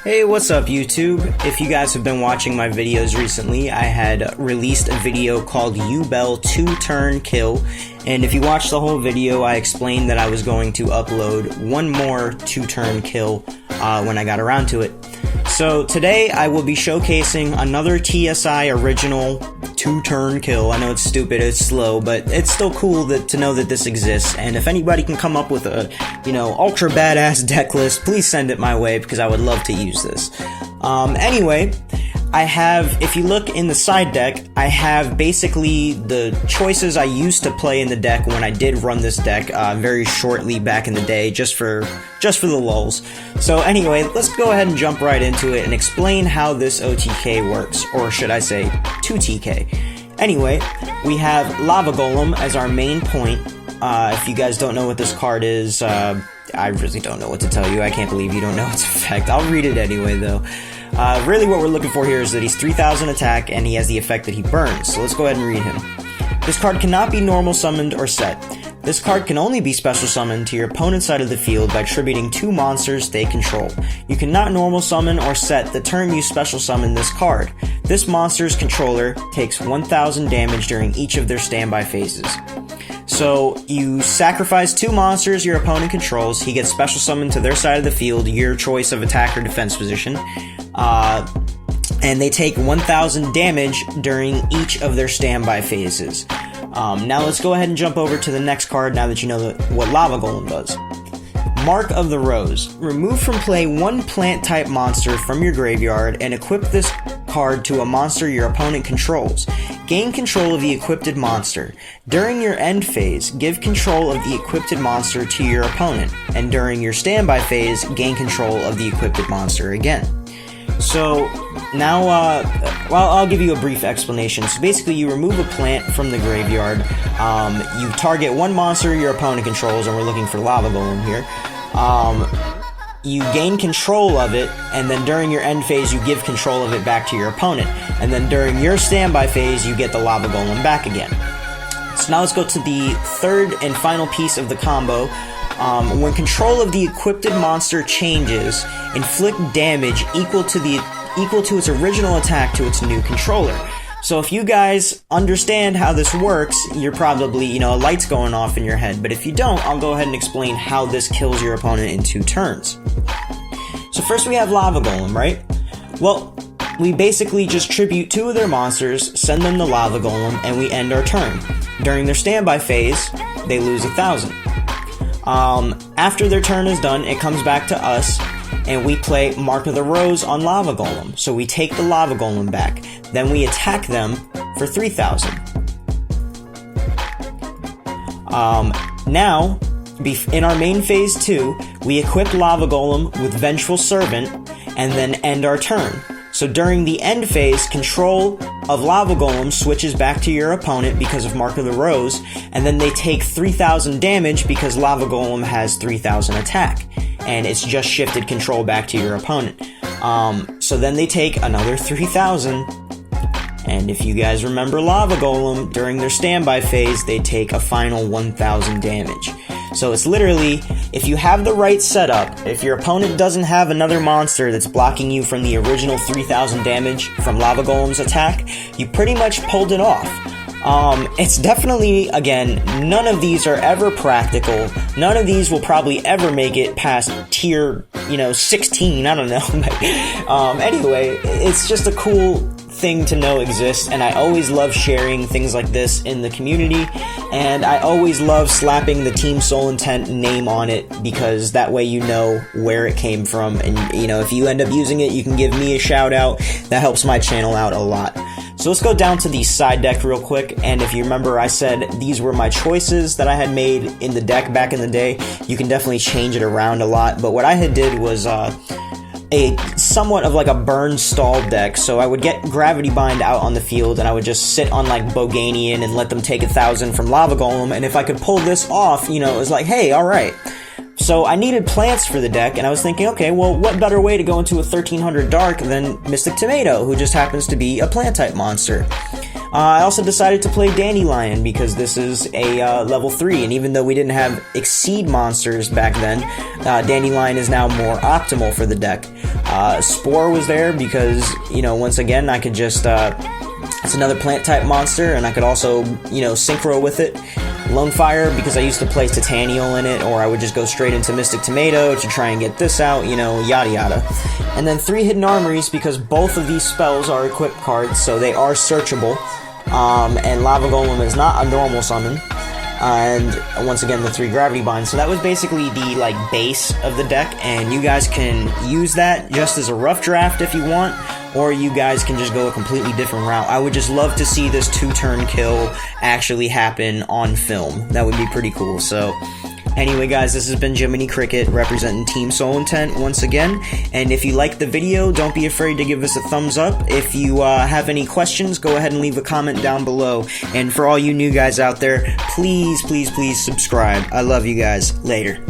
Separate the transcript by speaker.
Speaker 1: Hey, what's up YouTube? If you guys have been watching my videos recently, I had released a video called U-Bell 2-Turn Kill, and if you watched the whole video, I explained that I was going to upload one more 2-Turn Kill when I got around to it. So today I will be showcasing another TSI original 2-Turn Kill. I know it's stupid, it's slow, but it's still cool to know that this exists, and if anybody can come up with a, ultra badass deck list, please send it my way, because I would love to use this. Anyway, I have, if you look in the side deck, I have basically the choices I used to play in the deck when I did run this deck very shortly back in the day, just for the lulz. So anyway, let's go ahead and jump right into it and explain how this OTK works, or should I say 2TK. Anyway, we have Lava Golem as our main point. If you guys don't know what this card is, I really don't know what to tell you. I can't believe you don't know its effect. I'll read it anyway though. Really what we're looking for here is that he's 3000 attack and he has the effect that he burns, so let's go ahead and read him. This card cannot be normal summoned or set. This card can only be special summoned to your opponent's side of the field by tributing 2 monsters they control. You cannot normal summon or set the turn you special summon this card. This monster's controller takes 1000 damage during each of their standby phases. So, you sacrifice 2 monsters your opponent controls, he gets special summoned to their side of the field, your choice of attack or defense position, and they take 1000 damage during each of their standby phases. Now let's go ahead and jump over to the next card now that you know what Lava Golem does. Mark of the Rose. Remove from play 1 plant-type monster from your graveyard and equip this card to a monster your opponent controls. Gain control of the equipped monster. During your end phase, give control of the equipped monster to your opponent, and during your standby phase, gain control of the equipped monster again. So, now, I'll give you a brief explanation. So basically, you remove a plant from the graveyard, you target 1 monster your opponent controls, and we're looking for Lava Golem here. You gain control of it, and then during your end phase, you give control of it back to your opponent. And then during your standby phase, you get the Lava Golem back again. So now let's go to the third and final piece of the combo. When control of the equipped monster changes, inflict damage equal to its original attack to its new controller. So if you guys understand how this works, you're probably, a light's going off in your head. But if you don't, I'll go ahead and explain how this kills your opponent in 2 turns. So first we have Lava Golem, right? Well, we basically just tribute 2 of their monsters, send them the Lava Golem, and we end our turn. During their standby phase, they lose 1000. After their turn is done, it comes back to us, and we play Mark of the Rose on Lava Golem. So we take the Lava Golem back. Then we attack them for 3000. Now, in our main phase 2, we equip Lava Golem with Vengeful Servant, and then end our turn. So during the end phase, control of Lava Golem switches back to your opponent because of Mark of the Rose, and then they take 3000 damage because Lava Golem has 3000 attack, and it's just shifted control back to your opponent. So then they take another 3000, and if you guys remember Lava Golem, during their standby phase, they take a final 1000 damage. So it's literally, if you have the right setup, if your opponent doesn't have another monster that's blocking you from the original 3000 damage from Lava Golem's attack, you pretty much pulled it off. It's definitely, again, none of these are ever practical. None of these will probably ever make it past tier, 16, I don't know. Anyway, it's just a cool thing to know exists, and I always love sharing things like this in the community, and I always love slapping the Team Soul Intent name on it, because that way you know where it came from, and if you end up using it, you can give me a shout out. That helps my channel out a lot. So let's go down to the side deck real quick, and if you remember, I said these were my choices that I had made in the deck back in the day. You can definitely change it around a lot, but what I had did was a somewhat of like a burn stall deck, so I would get Gravity Bind out on the field, and I would just sit on like Boganian and let them take 1000 from Lava Golem, and if I could pull this off, it was like, hey, alright. So I needed plants for the deck, and I was thinking, okay, well, what better way to go into a 1300 Dark than Mystic Tomato, who just happens to be a plant-type monster? I also decided to play Dandelion because this is a level 3, and even though we didn't have Exceed monsters back then, Dandelion is now more optimal for the deck. Spore was there because, you know, once again, I could just, it's another plant-type monster, and I could also, you know, synchro with it. Lone Fire, because I used to play Titanial in it, or I would just go straight into Mystic Tomato to try and get this out, you know, yada yada. And then 3 Hidden Armories, because both of these spells are equipped cards, so they are searchable. And Lava Golem is not a normal summon. And once again, the 3 Gravity Binds. So that was basically the, like, base of the deck, and you guys can use that just as a rough draft if you want, or you guys can just go a completely different route. I would just love to see this 2-turn kill actually happen on film. That would be pretty cool. So, anyway guys, this has been Jiminy Cricket representing Team Soul Intent once again, and if you liked the video, don't be afraid to give us a thumbs up. If you have any questions, go ahead and leave a comment down below, and for all you new guys out there, please, please, please subscribe. I love you guys. Later.